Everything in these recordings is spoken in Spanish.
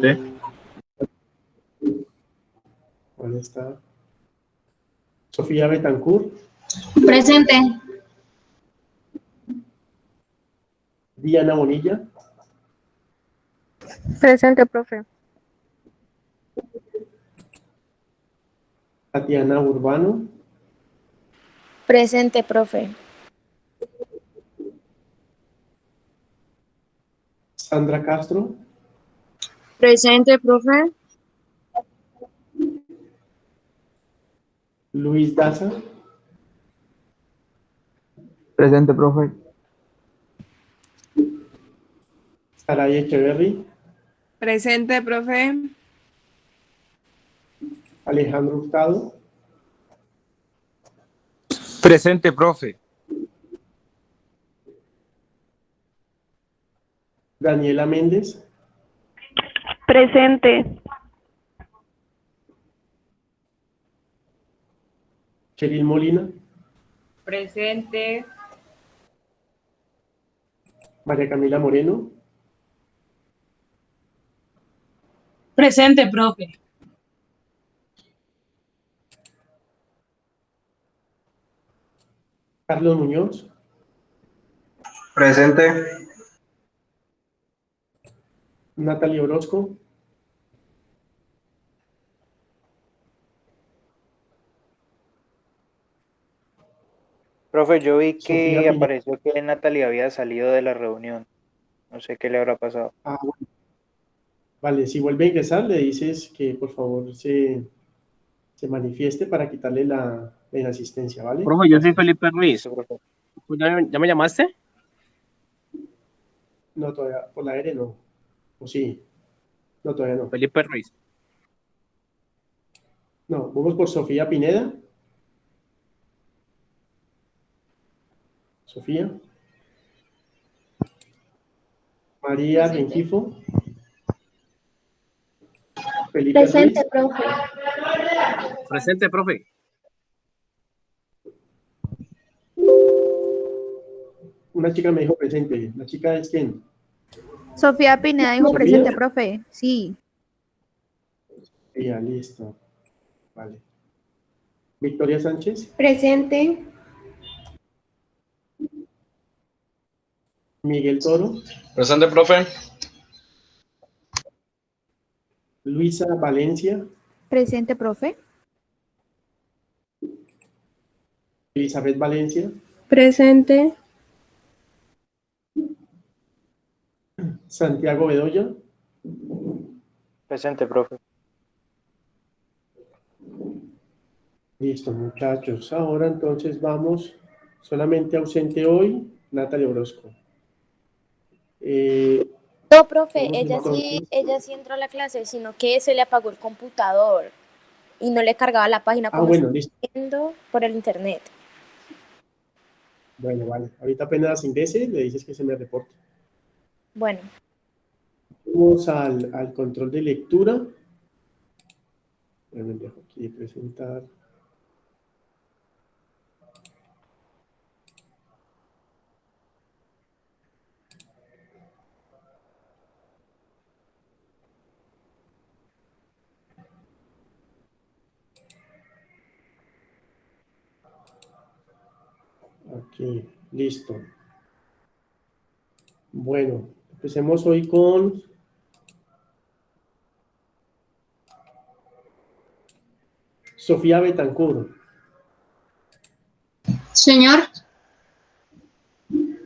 Sí. ¿Cuál está? Sofía Betancourt. Presente. Diana Bonilla. Presente, profe. Tatiana Urbano. Presente, profe. Sandra Castro. Presente, profe. Luis Daza. Presente, profe. Saray Echeverry. Presente, profe. Alejandro Hurtado. Presente, profe. Daniela Méndez. Presente. Cheryl Molina. Presente. María Camila Moreno. Presente, profe. Carlos Muñoz. Presente. Natalie Orozco. Profe, yo vi Sofía que Pineda. apareció que Natalie había salido de la reunión. No sé qué le habrá pasado. Ah, bueno. Vale, si vuelve a ingresar, le dices que por favor se manifieste para quitarle la inasistencia, ¿vale? Profe, yo soy Gracias. Felipe Ruiz. Listo, profe. ¿Ya me llamaste? No, todavía, por la R no. ¿O sí? No, todavía no. Felipe Ruiz. No, vamos por Sofía Pineda. Sofía. María Rengifo. Felipe Presente, Ruiz. profe. Presente, profe. Una chica me dijo presente. ¿La chica es quién? Sofía Pineda dijo ¿Sofía? presente, profe. Sí. Ya, listo. Vale. Victoria Sánchez. Presente. Miguel Toro. Presente, profe. Luisa Valencia. Presente, profe. Elizabeth Valencia. Presente. Santiago Bedoya. Presente, profe. Listo, muchachos. Ahora entonces vamos. Solamente ausente hoy, Natalia Orozco. No, profe, Vamos entonces. ella sí entró a la clase, sino que se le apagó el computador y no le cargaba la página como Bueno, está listo. viendo por el internet. Bueno, vale. Ahorita apenas ingrese, le dices que se me reporte. Bueno, Vamos al control de lectura. Me dejo aquí presentar. Aquí, listo. Bueno, empecemos hoy con Sofía Betancourt. Señor.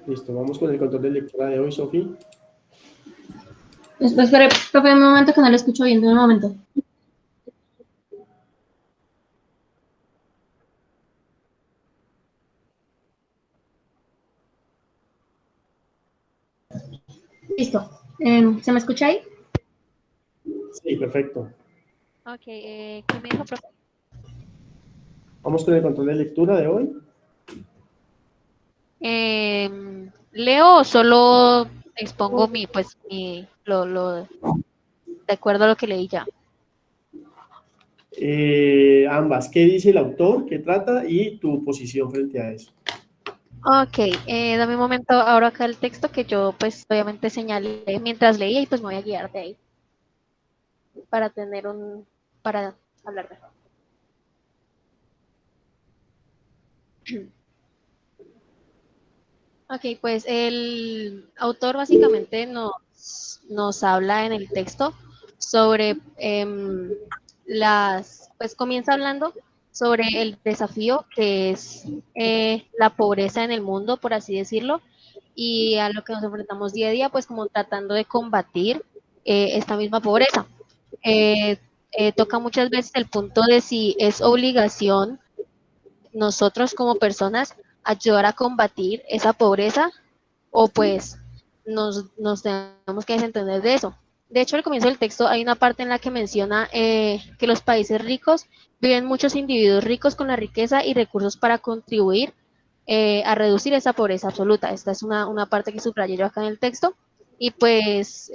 Listo, vamos con el control de lectura de hoy, Sofía. Espere, profe, un momento que no lo escucho bien, un momento. Listo. ¿Se me escucha ahí? Sí, perfecto. Ok, ¿qué me dijo, profe? Vamos con el control de lectura de hoy. ¿Leo o solo expongo de acuerdo a lo que leí ya? Ambas. ¿Qué dice el autor? ¿Qué trata? Y tu posición frente a eso. Ok, dame un momento, abro acá el texto que yo pues obviamente señalé mientras leía y pues me voy a guiar de ahí. para para hablar mejor. Ok, pues el autor básicamente nos habla en el texto sobre pues comienza hablando sobre el desafío que es la pobreza en el mundo, por así decirlo, y a lo que nos enfrentamos día a día, pues como tratando de combatir esta misma pobreza. Toca muchas veces el punto de si es obligación nosotros como personas ayudar a combatir esa pobreza o pues nos tenemos que desentender de eso. De hecho, al comienzo del texto hay una parte en la que menciona que los países ricos viven muchos individuos ricos con la riqueza y recursos para contribuir a reducir esa pobreza absoluta. Esta es una parte que subrayé yo acá en el texto y pues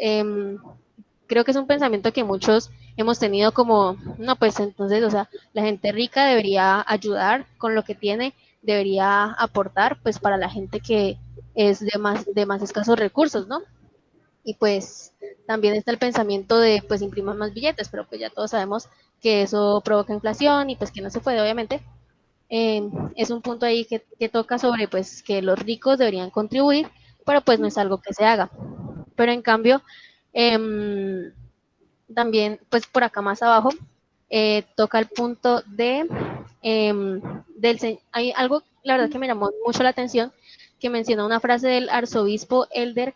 creo que es un pensamiento que muchos hemos tenido como, no, pues entonces, o sea, la gente rica debería ayudar con lo que tiene, debería aportar pues para la gente que es de más escasos recursos, ¿no? Y pues también está el pensamiento de pues imprimir más billetes, pero pues ya todos sabemos que eso provoca inflación y pues que no se puede, obviamente. Es un punto ahí que toca sobre pues que los ricos deberían contribuir, pero pues no es algo que se haga. Pero en cambio, también pues por acá más abajo toca el punto de hay algo, la verdad que me llamó mucho la atención, que menciona una frase del arzobispo Elder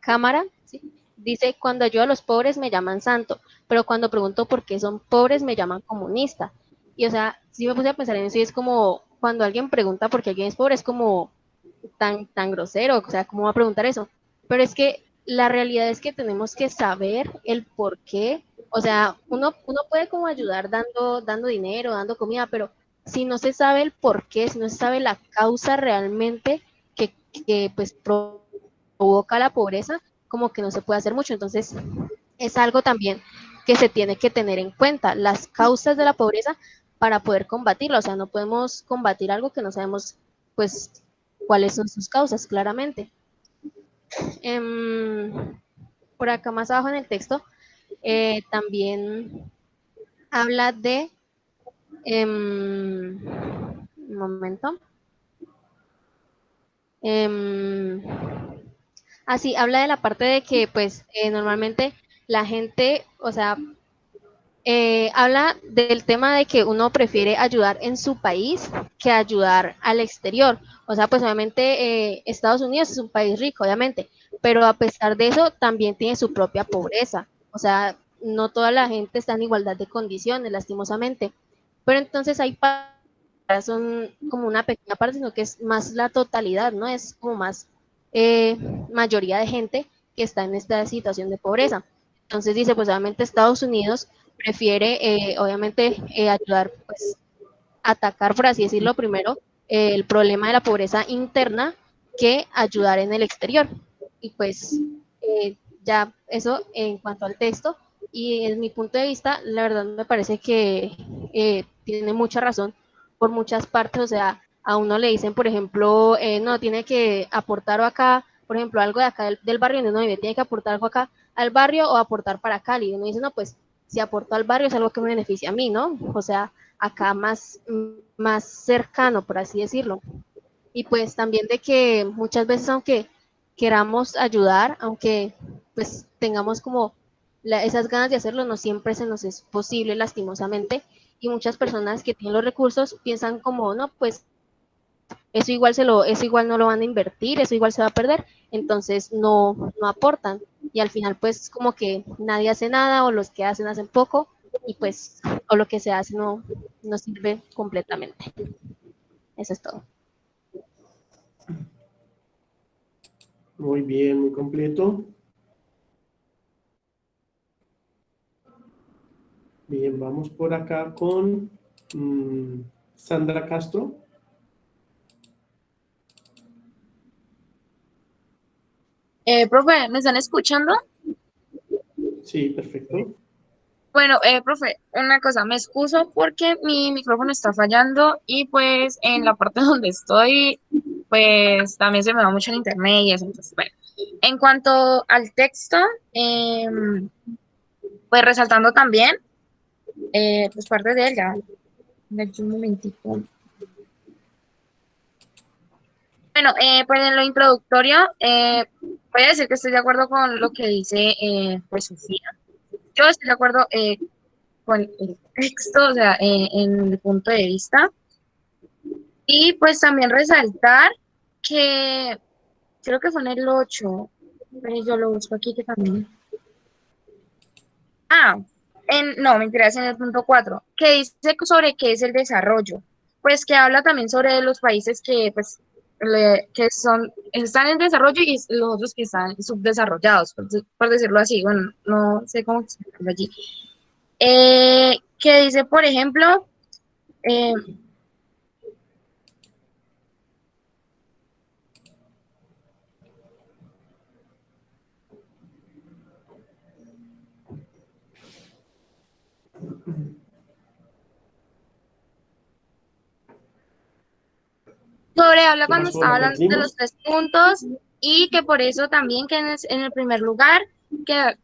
Cámara, ¿sí? Dice, cuando ayudo a los pobres me llaman santo, pero cuando pregunto por qué son pobres me llaman comunista. Y o sea, sí me puse a pensar en eso y es como, cuando alguien pregunta por qué alguien es pobre, es como tan grosero, o sea, ¿cómo va a preguntar eso? Pero es que la realidad es que tenemos que saber el por qué. O sea, uno puede como ayudar dando dinero, dando comida, pero si no se sabe el por qué, si no se sabe la causa realmente que pues provoca la pobreza, como que no se puede hacer mucho. Entonces, es algo también que se tiene que tener en cuenta, las causas de la pobreza para poder combatirla. O sea, no podemos combatir algo que no sabemos, pues, cuáles son sus causas, claramente. Por acá más abajo en el texto, también habla de, un momento, así habla de la parte de que pues normalmente la gente, o sea, habla del tema de que uno prefiere ayudar en su país que ayudar al exterior. O sea, pues obviamente Estados Unidos es un país rico, obviamente, pero a pesar de eso también tiene su propia pobreza. O sea, no toda la gente está en igualdad de condiciones, lastimosamente. Pero entonces hay son como una pequeña parte, sino que es más la totalidad, ¿no? Es como más mayoría de gente que está en esta situación de pobreza. Entonces dice, pues obviamente Estados Unidos prefiere, obviamente, ayudar, pues, atacar, por así decirlo, primero el problema de la pobreza interna que ayudar en el exterior. Y pues ya eso en cuanto al texto. Y en mi punto de vista, la verdad me parece que tiene mucha razón por muchas partes. O sea, a uno le dicen, por ejemplo, no, tiene que aportar acá, por ejemplo, algo de acá del barrio donde uno vive, tiene que aportar algo acá al barrio o aportar para Cali. Y uno dice, no, pues si aporto al barrio es algo que me beneficia a mí, ¿no? O sea, acá más cercano, por así decirlo. Y pues también de que muchas veces, aunque queramos ayudar, aunque pues tengamos como esas ganas de hacerlo, no siempre se nos es posible, lastimosamente. Y muchas personas que tienen los recursos piensan como, no, pues eso igual no lo van a invertir, eso igual se va a perder, entonces no aportan. Y al final pues como que nadie hace nada o los que hacen poco y pues o lo que se hace no sirve completamente. Eso es todo. Muy bien, muy completo. Bien, vamos por acá con Sandra Castro. Profe, ¿me están escuchando? Sí, perfecto. Bueno, profe, una cosa, me excuso porque mi micrófono está fallando y pues en la parte donde estoy, pues también se me va mucho el internet y eso. Entonces, bueno, en cuanto al texto, pues resaltando también, pues parte de ella. Un momentito. Bueno, pues en lo introductorio, voy a decir que estoy de acuerdo con lo que dice pues Sofía. Yo estoy de acuerdo con el texto, o sea, en el punto de vista. Y pues también resaltar que creo que fue en el 8, yo lo busco aquí que también. No, mentiras, en el punto 4 que dice sobre qué es el desarrollo, pues que habla también sobre los países que pues están en desarrollo y los otros que están subdesarrollados, por decirlo así, bueno, no sé cómo explicarlo allí. Que dice, por ejemplo, eh, habla ¿Qué cuando pasó? estaba ¿La hablando de los perdimos? 3 puntos y que por eso también que en el primer lugar, que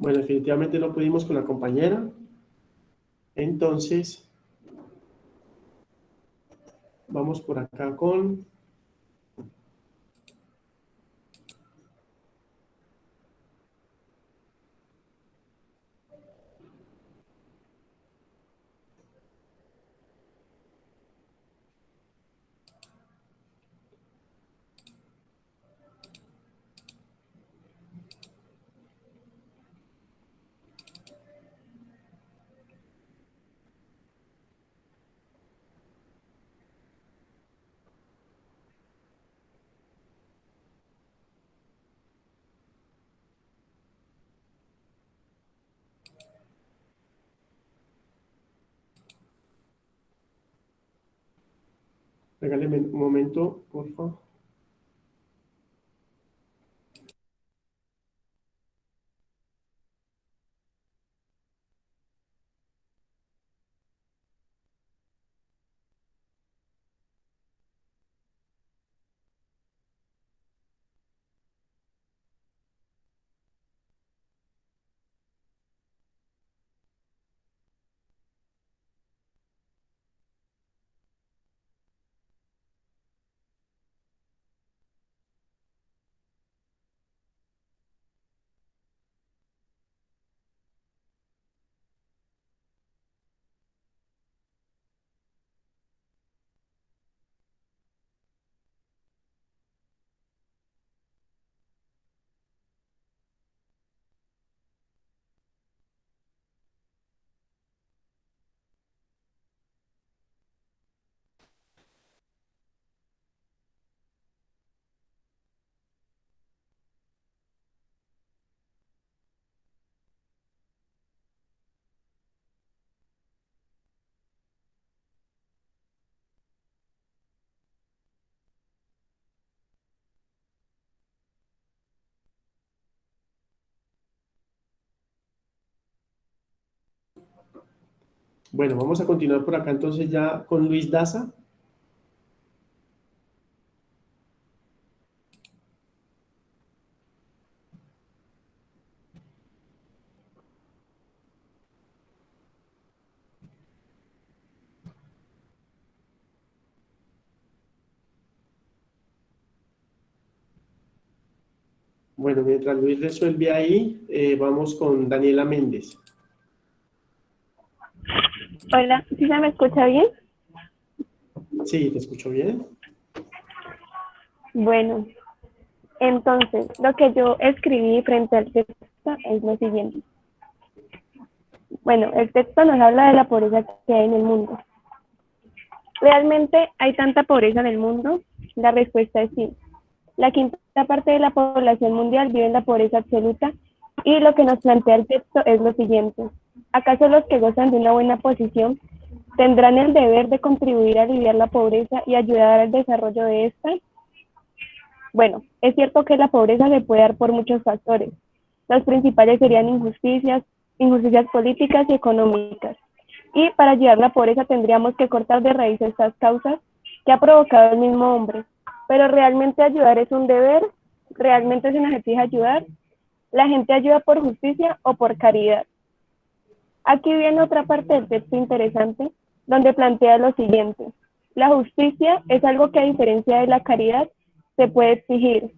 Bueno, definitivamente no pudimos con la compañera. Entonces, vamos por acá con... Regáleme un momento, por favor. Bueno, vamos a continuar por acá entonces ya con Luis Daza. Bueno, mientras Luis resuelve ahí, vamos con Daniela Méndez. Hola, ¿sí se me escucha bien? Sí, ¿te escucho bien? Bueno, Entonces, lo que yo escribí frente al texto es lo siguiente. Bueno, el texto nos habla de la pobreza que hay en el mundo. ¿Realmente hay tanta pobreza en el mundo? La respuesta es sí. La quinta parte de la población mundial vive en la pobreza absoluta y lo que nos plantea el texto es lo siguiente. ¿Acaso los que gozan de una buena posición tendrán el deber de contribuir a aliviar la pobreza y ayudar al desarrollo de esta? Bueno, es cierto que la pobreza se puede dar por muchos factores. Los principales serían injusticias políticas y económicas. Y para ayudar a la pobreza tendríamos que cortar de raíz estas causas que ha provocado el mismo hombre. Pero ¿realmente ayudar es un deber? ¿Realmente se necesita ayudar? ¿La gente ayuda por justicia o por caridad? Aquí viene otra parte del texto interesante, donde plantea lo siguiente. La justicia es algo que a diferencia de la caridad se puede exigir.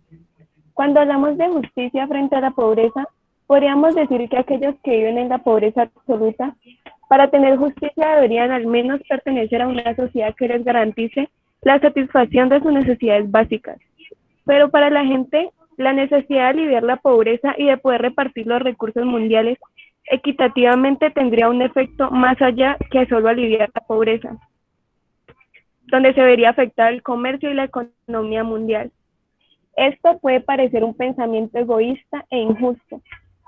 Cuando hablamos de justicia frente a la pobreza, podríamos decir que aquellos que viven en la pobreza absoluta, para tener justicia deberían al menos pertenecer a una sociedad que les garantice la satisfacción de sus necesidades básicas. Pero para la gente, la necesidad de aliviar la pobreza y de poder repartir los recursos mundiales equitativamente tendría un efecto más allá que solo aliviar la pobreza, donde se vería afectar el comercio y la economía mundial. Esto puede parecer un pensamiento egoísta e injusto,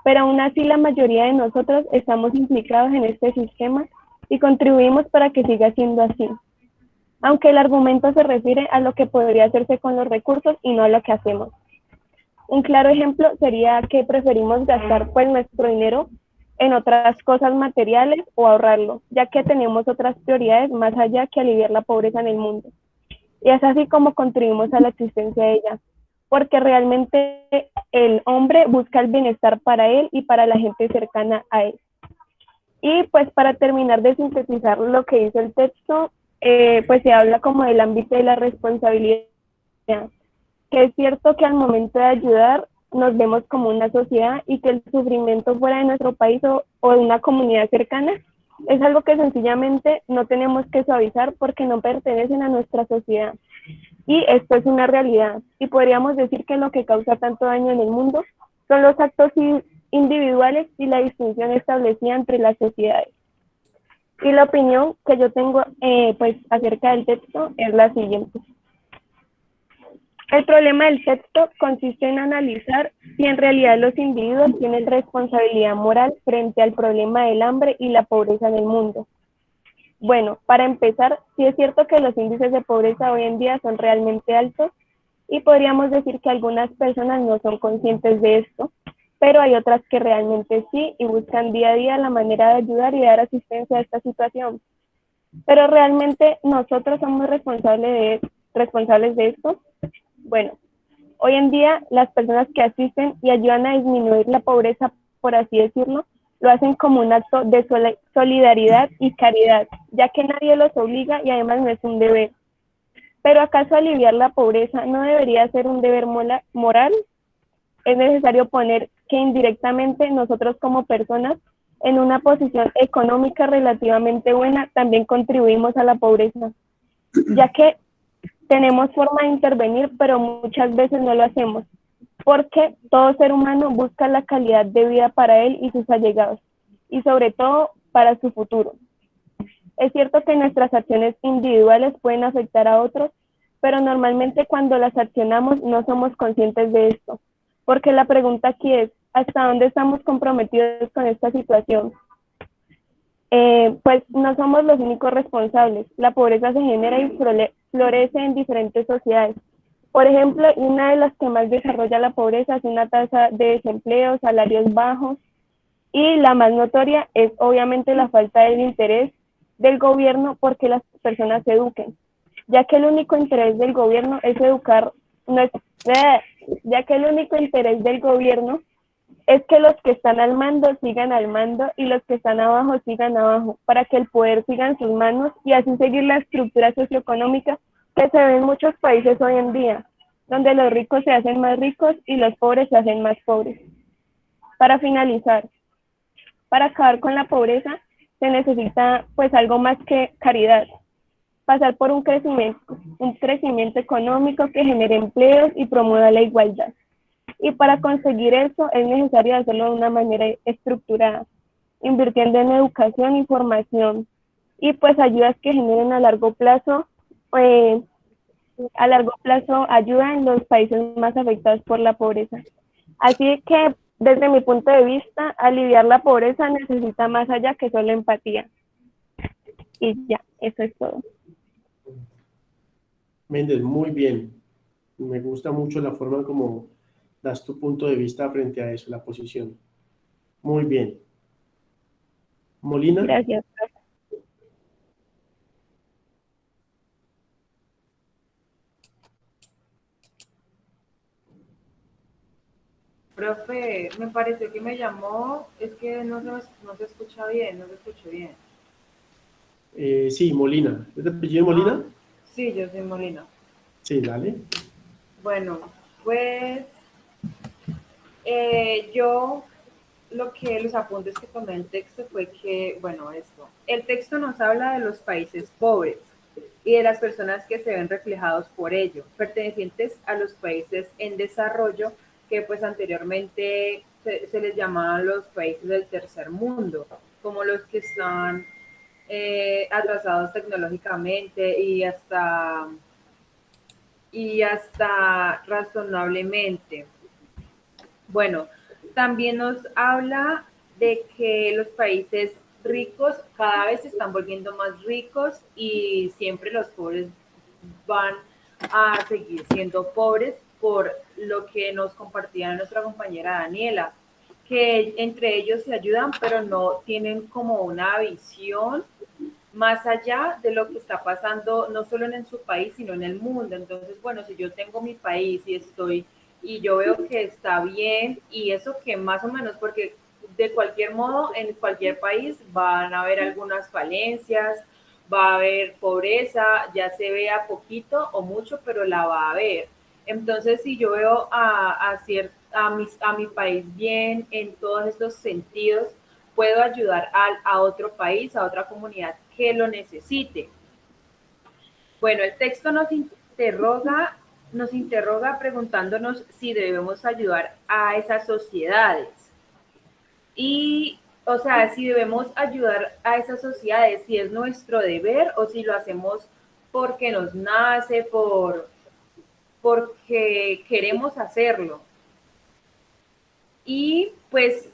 pero aún así la mayoría de nosotros estamos implicados en este sistema y contribuimos para que siga siendo así. Aunque el argumento se refiere a lo que podría hacerse con los recursos y no a lo que hacemos. Un claro ejemplo sería que preferimos gastar pues nuestro dinero en otras cosas materiales o ahorrarlo, ya que tenemos otras prioridades más allá que aliviar la pobreza en el mundo. Y es así como contribuimos a la existencia de ella, porque realmente el hombre busca el bienestar para él y para la gente cercana a él. Y pues para terminar de sintetizar lo que dice el texto, pues se habla como del ámbito de la responsabilidad, que es cierto que al momento de ayudar nos vemos como una sociedad y que el sufrimiento fuera de nuestro país o de una comunidad cercana es algo que sencillamente no tenemos que suavizar porque no pertenecen a nuestra sociedad. Y esto es una realidad y podríamos decir que lo que causa tanto daño en el mundo son los actos individuales y la distinción establecida entre las sociedades. Y la opinión que yo tengo pues acerca del texto es la siguiente. El problema del texto consiste en analizar si en realidad los individuos tienen responsabilidad moral frente al problema del hambre y la pobreza en el mundo. Bueno, para empezar, sí es cierto que los índices de pobreza hoy en día son realmente altos y podríamos decir que algunas personas no son conscientes de esto, pero hay otras que realmente sí y buscan día a día la manera de ayudar y dar asistencia a esta situación. Pero realmente nosotros somos responsables de esto. Bueno, hoy en día las personas que asisten y ayudan a disminuir la pobreza, por así decirlo, lo hacen como un acto de solidaridad y caridad, ya que nadie los obliga y además no es un deber. Pero ¿acaso aliviar la pobreza no debería ser un deber moral? Es necesario poner que indirectamente nosotros como personas en una posición económica relativamente buena también contribuimos a la pobreza, ya que tenemos forma de intervenir, pero muchas veces no lo hacemos, porque todo ser humano busca la calidad de vida para él y sus allegados, y sobre todo para su futuro. Es cierto que nuestras acciones individuales pueden afectar a otros, pero normalmente cuando las accionamos no somos conscientes de esto, porque la pregunta aquí es, ¿hasta dónde estamos comprometidos con esta situación? Pues no somos los únicos responsables. La pobreza se genera y florece en diferentes sociedades. Por ejemplo, una de las que más desarrolla la pobreza es una tasa de desempleo, salarios bajos, y la más notoria es obviamente la falta del interés del gobierno porque las personas se eduquen, ya que el único interés del gobierno es educar, ya que el único interés del gobierno es que los que están al mando sigan al mando y los que están abajo sigan abajo, para que el poder siga en sus manos y así seguir la estructura socioeconómica que se ve en muchos países hoy en día, donde los ricos se hacen más ricos y los pobres se hacen más pobres. Para finalizar, para acabar con la pobreza se necesita pues algo más que caridad, pasar por un crecimiento económico que genere empleos y promueva la igualdad. Y para conseguir eso es necesario hacerlo de una manera estructurada, invirtiendo en educación y formación, y pues ayudas que generen a largo plazo ayuda en los países más afectados por la pobreza. Así que desde mi punto de vista, aliviar la pobreza necesita más allá que solo empatía. Y ya, eso es todo. Méndez, muy bien. Me gusta mucho la forma como das tu punto de vista frente a eso, la posición. Muy bien. Molina. Gracias. Profe, me pareció que me llamó, es que no se escucha bien, no se escuchó bien. Sí, Molina. ¿Es de apellido Molina? Sí, yo soy Molina. Sí, dale. Bueno, pues yo los apuntes que tomé en el texto fue que, bueno, el texto nos habla de los países pobres y de las personas que se ven reflejados por ello, pertenecientes a los países en desarrollo, que pues anteriormente se les llamaban los países del tercer mundo, como los que están atrasados tecnológicamente y hasta razonablemente. Bueno, también nos habla de que los países ricos cada vez se están volviendo más ricos y siempre los pobres van a seguir siendo pobres, por lo que nos compartía nuestra compañera Daniela, que entre ellos se ayudan, pero no tienen como una visión más allá de lo que está pasando, no solo en su país, sino en el mundo. Entonces, bueno, si yo tengo mi país y yo veo que está bien, y eso que más o menos, porque de cualquier modo, en cualquier país van a haber algunas falencias, va a haber pobreza, ya se vea poquito o mucho, pero la va a haber. Entonces, si yo veo a mi país bien en todos estos sentidos, puedo ayudar a otro país, a otra comunidad que lo necesite. Bueno, el texto nos interroga preguntándonos si debemos ayudar a esas sociedades. Y, o sea, si debemos ayudar a esas sociedades, si es nuestro deber o si lo hacemos porque nos nace, porque queremos hacerlo. Y pues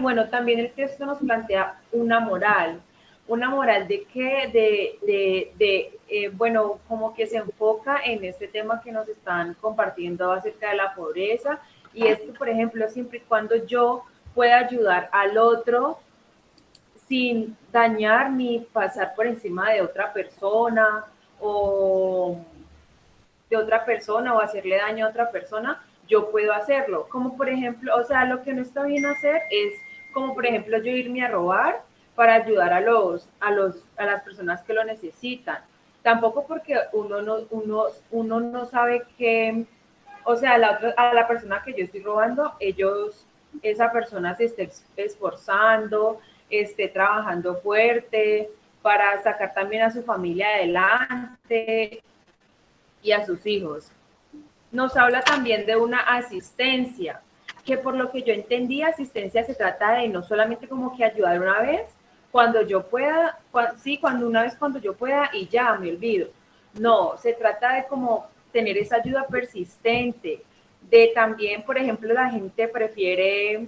bueno, también el texto nos plantea una moral de que, bueno, como que se enfoca en este tema que nos están compartiendo acerca de la pobreza, y es que, por ejemplo, siempre y cuando yo pueda ayudar al otro sin dañar ni pasar por encima de otra persona o hacerle daño a otra persona, yo puedo hacerlo. Como por ejemplo, o sea, lo que no está bien hacer es como por ejemplo yo irme a robar para ayudar a las personas que lo necesitan. Tampoco porque uno no sabe que, o sea, a la persona que yo estoy robando, esa persona se esté esforzando, esté trabajando fuerte para sacar también a su familia adelante y a sus hijos. Nos habla también de una asistencia, que por lo que yo entendí, asistencia se trata de no solamente como que ayudar una vez, cuando yo pueda, cuando yo pueda y ya me olvido. No, se trata de como tener esa ayuda persistente, de también, por ejemplo, la gente prefiere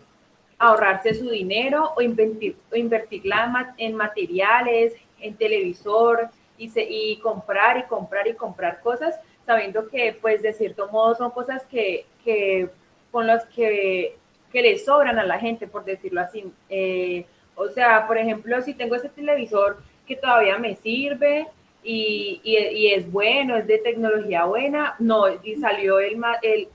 ahorrarse su dinero o invertirla en materiales, en televisor, y comprar cosas, sabiendo que pues de cierto modo son cosas con las que le sobran a la gente, por decirlo así. O sea, por ejemplo, si tengo ese televisor que todavía me sirve y es bueno, es de tecnología buena, no, y salió el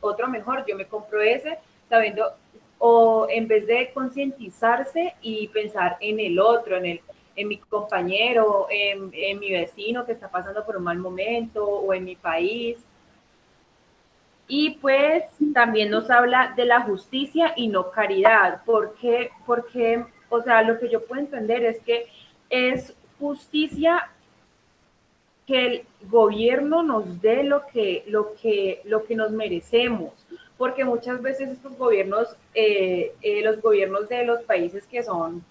otro mejor, yo me compro ese, sabiendo, o en vez de concientizarse y pensar en el otro, en mi compañero, en mi vecino que está pasando por un mal momento, o en mi país. Y pues también nos habla de la justicia y no caridad, porque, o sea, lo que yo puedo entender es que es justicia que el gobierno nos dé lo que nos merecemos, porque muchas veces estos gobiernos, los gobiernos de los países que son,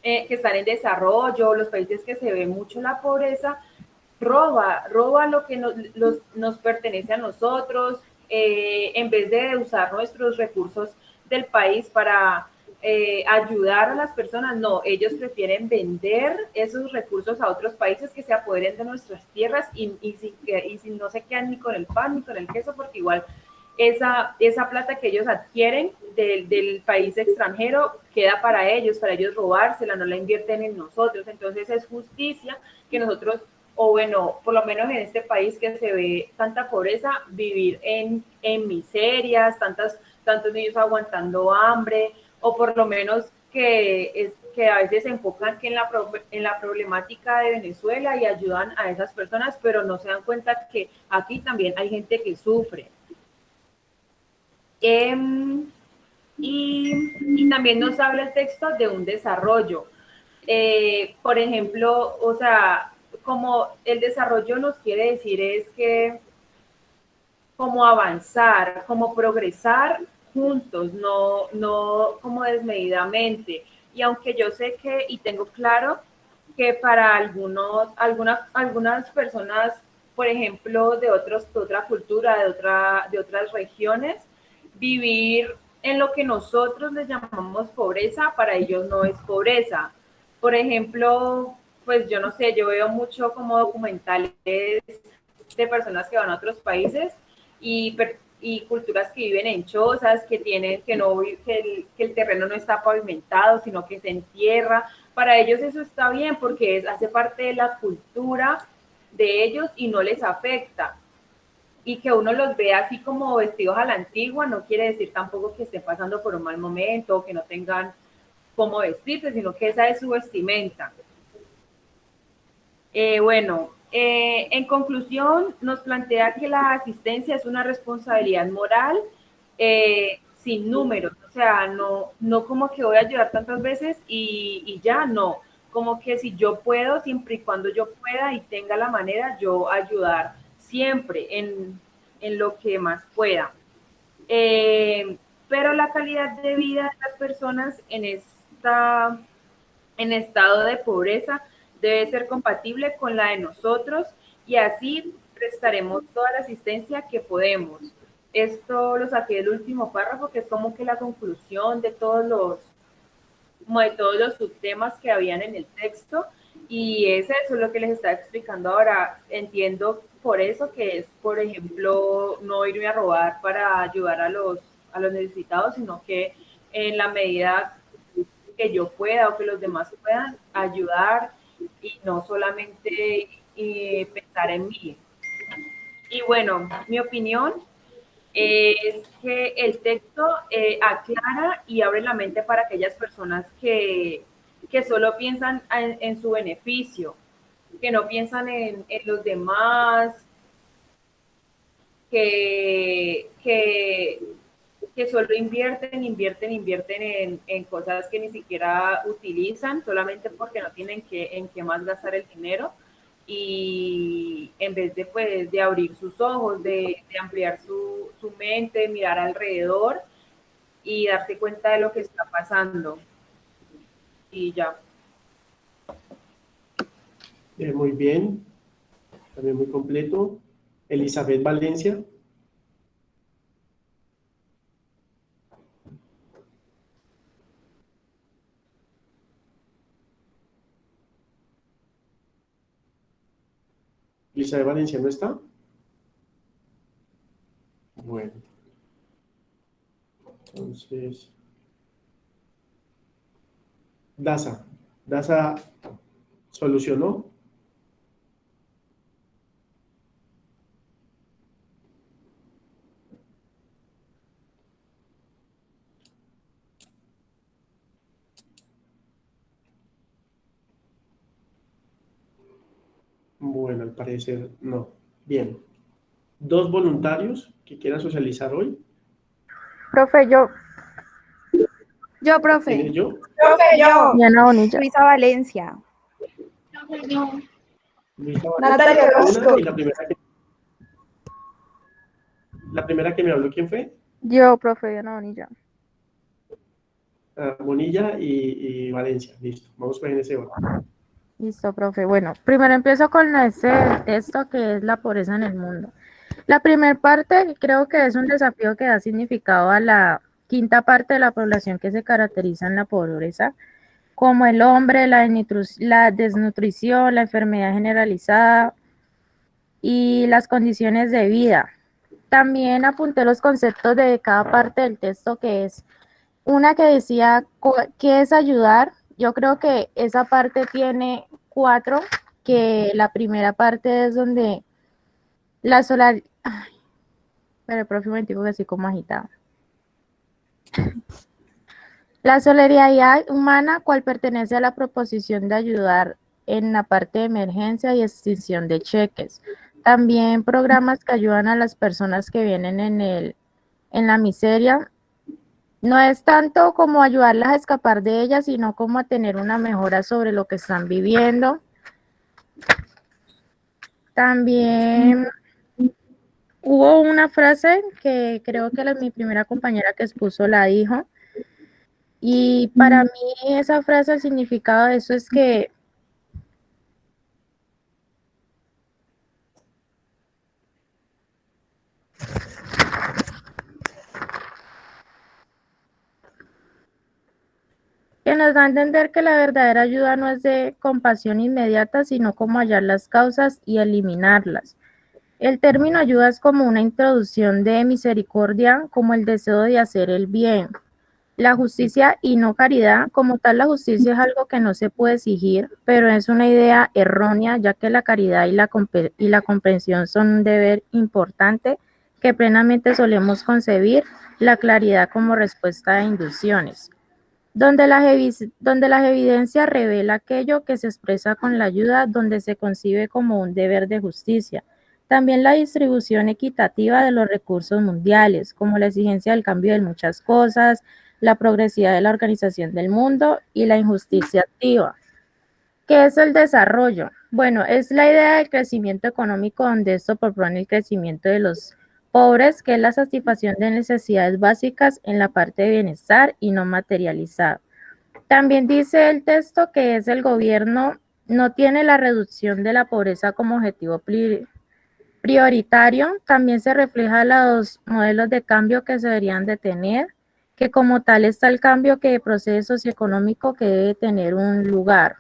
que están en desarrollo, los países que se ve mucho la pobreza, roba lo que nos pertenece a nosotros, en vez de usar nuestros recursos del país para ayudar a las personas, no, ellos prefieren vender esos recursos a otros países que se apoderen de nuestras tierras y si no se quedan ni con el pan ni con el queso, porque igual esa plata que ellos adquieren del país extranjero queda para ellos robársela, no la invierten en nosotros. Entonces es justicia que nosotros, o bueno, por lo menos en este país que se ve tanta pobreza, vivir en miserias, tantos niños aguantando hambre, o por lo menos que a veces se enfocan que en la problemática de Venezuela y ayudan a esas personas, pero no se dan cuenta que aquí también hay gente que sufre. Y también nos habla el texto de un desarrollo. Por ejemplo, o sea, como el desarrollo nos quiere decir es que como avanzar, como progresar juntos, no como desmedidamente. Y aunque yo sé que, y tengo claro, que para algunas personas, por ejemplo, de otra cultura, de otras regiones, vivir en lo que nosotros les llamamos pobreza, para ellos no es pobreza. Por ejemplo, pues yo no sé, yo veo mucho como documentales de personas que van a otros países y culturas que viven en chozas, que el terreno no está pavimentado, sino que se entierra. Para ellos eso está bien porque hace parte de la cultura de ellos y no les afecta. Y que uno los vea así como vestidos a la antigua no quiere decir tampoco que estén pasando por un mal momento o que no tengan cómo vestirse, sino que esa es su vestimenta. En conclusión, nos plantea que la asistencia es una responsabilidad moral sin números, o sea, no como que voy a ayudar tantas veces y ya, no, como que si yo puedo, siempre y cuando yo pueda y tenga la manera, yo ayudar siempre en lo que más pueda. Pero la calidad de vida de las personas en estado de pobreza debe ser compatible con la de nosotros y así prestaremos toda la asistencia que podemos. Esto lo saqué del último párrafo, que es como que la conclusión de todos los subtemas que habían en el texto, y es eso lo que les estaba explicando ahora. Entiendo por eso que es, por ejemplo, no irme a robar para ayudar a los necesitados, sino que en la medida que yo pueda o que los demás puedan ayudar y no solamente pensar en mí. Y bueno, mi opinión es que el texto aclara y abre la mente para aquellas personas que solo piensan en su beneficio, que no piensan en los demás, que solo invierten en cosas que ni siquiera utilizan, solamente porque no tienen en qué más gastar el dinero, y en vez de, pues, de abrir sus ojos, de ampliar su mente, mirar alrededor y darse cuenta de lo que está pasando. Y ya. Muy bien, también muy completo. Elizabeth Valencia. Elizabeth Valencia, ¿no está? Bueno. Entonces, Daza solucionó. Bueno, al parecer no. Bien. ¿Dos voluntarios que quieran socializar hoy? Profe, yo, profe. ¿Quién es yo? Profe, yo. Diana Bonilla. Luisa Valencia. Luisa Natalia Orozco. y la primera que me habló, ¿quién fue? Yo, profe, Diana Bonilla. Bonilla y Valencia. Listo, vamos pues en ese orden. Listo, profe. Bueno, primero empiezo con ese texto que es la pobreza en el mundo. La primera parte creo que es un desafío que da significado a la quinta parte de la población que se caracteriza en la pobreza, como el hombre, la desnutrición, la enfermedad generalizada y las condiciones de vida. También apunté los conceptos de cada parte del texto, que es una que decía qué es ayudar. Yo creo que esa parte tiene 4, que la primera parte es donde la solar... Ay, pero el profe, un momentico que estoy como agitada. La solidaridad humana, cual pertenece a la proposición de ayudar en la parte de emergencia y extinción de cheques. También programas que ayudan a las personas que vienen en la miseria. No es tanto como ayudarlas a escapar de ellas, sino como a tener una mejora sobre lo que están viviendo. También hubo una frase que creo que mi primera compañera que expuso la dijo. Y para mí esa frase, el significado de eso es que nos da a entender que la verdadera ayuda no es de compasión inmediata, sino como hallar las causas y eliminarlas. El término ayuda es como una introducción de misericordia, como el deseo de hacer el bien. La justicia y no caridad, como tal, la justicia es algo que no se puede exigir, pero es una idea errónea, ya que la caridad y la comprensión son un deber importante que plenamente solemos concebir la claridad como respuesta a inducciones. Donde las evidencias revela aquello que se expresa con la ayuda, donde se concibe como un deber de justicia. También la distribución equitativa de los recursos mundiales, como la exigencia del cambio de muchas cosas, la progresividad de la organización del mundo y la injusticia activa. ¿Qué es el desarrollo? Bueno, es la idea del crecimiento económico, donde esto propone el crecimiento de los pobres, que es la satisfacción de necesidades básicas en la parte de bienestar y no materializado. También dice el texto que es el gobierno no tiene la reducción de la pobreza como objetivo prioritario. También se refleja los modelos de cambio que se deberían de tener, que como tal está el cambio que procede socioeconómico que debe tener un lugar.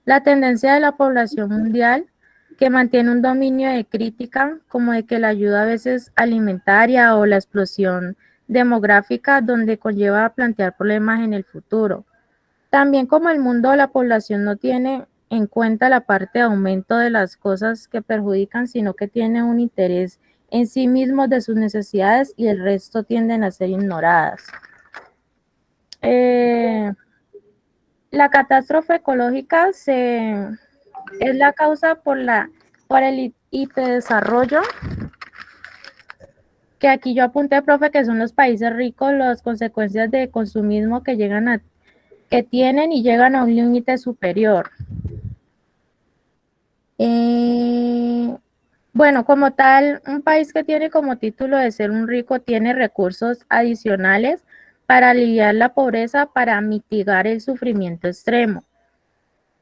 La tendencia de la población mundial, que mantiene un dominio de crítica, como de que la ayuda a veces alimentaria o la explosión demográfica, donde conlleva a plantear problemas en el futuro. También como el mundo o la población no tiene en cuenta la parte de aumento de las cosas que perjudican, sino que tiene un interés en sí mismo de sus necesidades y el resto tienden a ser ignoradas. La catástrofe ecológica es la causa por el hiperdesarrollo, que aquí yo apunté, profe, que son los países ricos, las consecuencias de consumismo que tienen y llegan a un límite superior. Bueno, como tal, un país que tiene como título de ser un rico tiene recursos adicionales para aliviar la pobreza, para mitigar el sufrimiento extremo.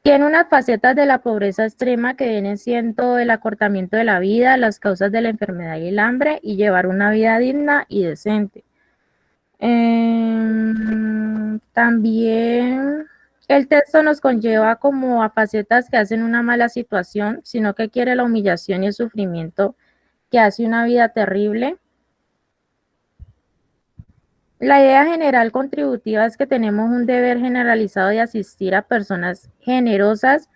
Tiene unas facetas de la pobreza extrema que vienen siendo el acortamiento de la vida, las causas de la enfermedad y el hambre, y llevar una vida digna y decente. También el texto nos conlleva como a facetas que hacen una mala situación, sino que quiere la humillación y el sufrimiento que hace una vida terrible. La idea general contributiva es que tenemos un deber generalizado de asistir a personas generosas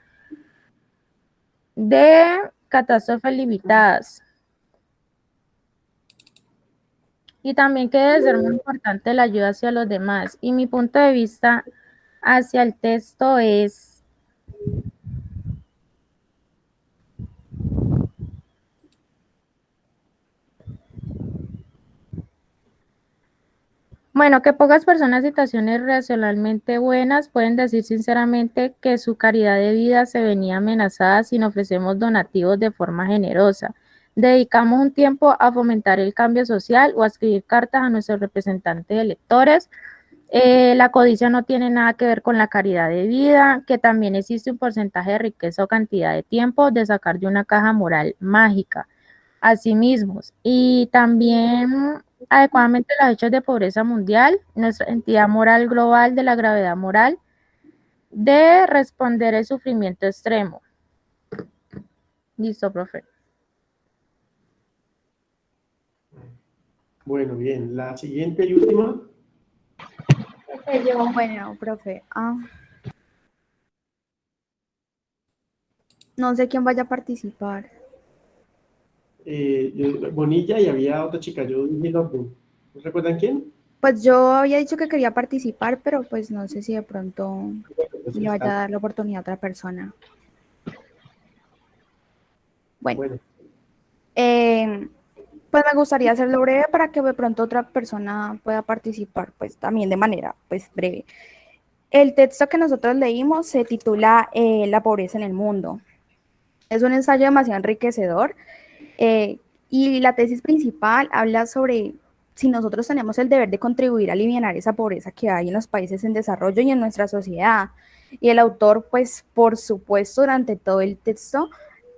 de catástrofes limitadas. Y también que debe ser muy importante la ayuda hacia los demás. Y mi punto de vista hacia el texto es Bueno, que pocas personas en situaciones racionalmente buenas pueden decir sinceramente que su calidad de vida se venía amenazada si no ofrecemos donativos de forma generosa. Dedicamos un tiempo a fomentar el cambio social o a escribir cartas a nuestros representantes electores. La codicia no tiene nada que ver con la calidad de vida, que también existe un porcentaje de riqueza o cantidad de tiempo de sacar de una caja moral mágica a sí mismos y también adecuadamente los hechos de pobreza mundial, nuestra entidad moral global de la gravedad moral de responder el sufrimiento extremo. Listo, profe. Bueno, bien. La siguiente y última. Bueno, profe, no sé quién vaya a participar. Bonilla y había otra chica, yo dije Lordu. ¿No recuerdan quién? Pues yo había dicho que quería participar, pero pues no sé si de pronto Pues le vaya está. a dar la oportunidad a otra persona. Bueno, pues me gustaría hacerlo breve para que de pronto otra persona pueda participar, pues también de manera pues breve. El texto que nosotros leímos se titula La pobreza en el mundo. Es un ensayo demasiado enriquecedor y la tesis principal habla sobre si nosotros tenemos el deber de contribuir a aliviar esa pobreza que hay en los países en desarrollo y en nuestra sociedad. Y el autor, pues, por supuesto, durante todo el texto,